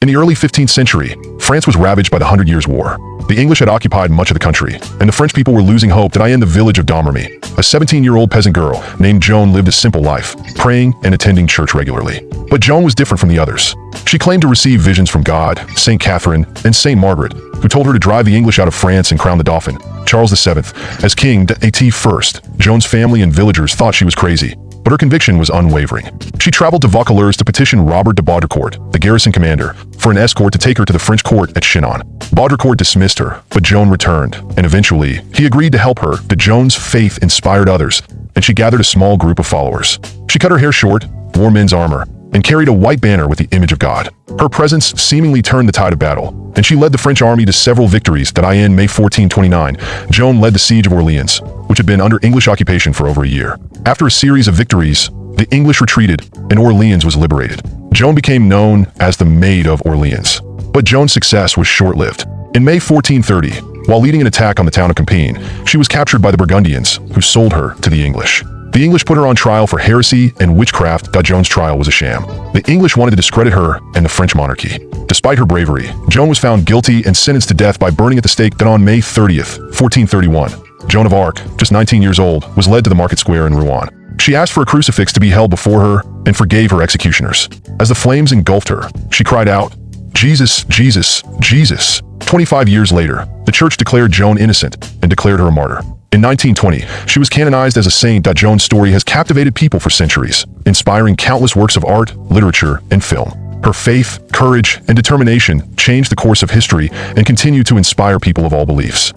In the early 15th century, France was ravaged by the Hundred Years' War. The English had occupied much of the country, and the French people were losing hope that in the village of Domremy, a 17-year-old peasant girl named Joan lived a simple life, praying and attending church regularly. But Joan was different from the others. She claimed to receive visions from God, St. Catherine, and St. Margaret, who told her to drive the English out of France and crown the Dauphin, Charles VII, as king first. Joan's family and villagers thought she was crazy, but her conviction was unwavering. She traveled to Vaucouleurs to petition Robert de Baudricourt, the garrison commander, for an escort to take her to the French court at Chinon. Baudricourt dismissed her, but Joan returned, and eventually, he agreed to help her. But Joan's faith inspired others, and she gathered a small group of followers. She cut her hair short, wore men's armor, and carried a white banner with the image of God. Her presence seemingly turned the tide of battle, and she led the French army to several victories. In May 1429, Joan led the siege of Orleans, which had been under English occupation for over a year. After a series of victories, the English retreated, and Orleans was liberated. Joan became known as the Maid of Orleans. But Joan's success was short-lived. In May 1430, while leading an attack on the town of Compiègne, she was captured by the Burgundians, who sold her to the English. The English put her on trial for heresy and witchcraft. Joan's trial was a sham. The English wanted to discredit her and the French monarchy. Despite her bravery, Joan was found guilty and sentenced to death by burning at the stake. On May 30th, 1431, Joan of Arc, just 19 years old, was led to the market square in Rouen. She asked for a crucifix to be held before her and forgave her executioners. As the flames engulfed her, she cried out, "Jesus, Jesus, Jesus." 25 years later, the church declared Joan innocent and declared her a martyr. In 1920, she was canonized as a saint. Joan's story has captivated people for centuries, inspiring countless works of art, literature, and film. Her faith, courage, and determination changed the course of history and continue to inspire people of all beliefs.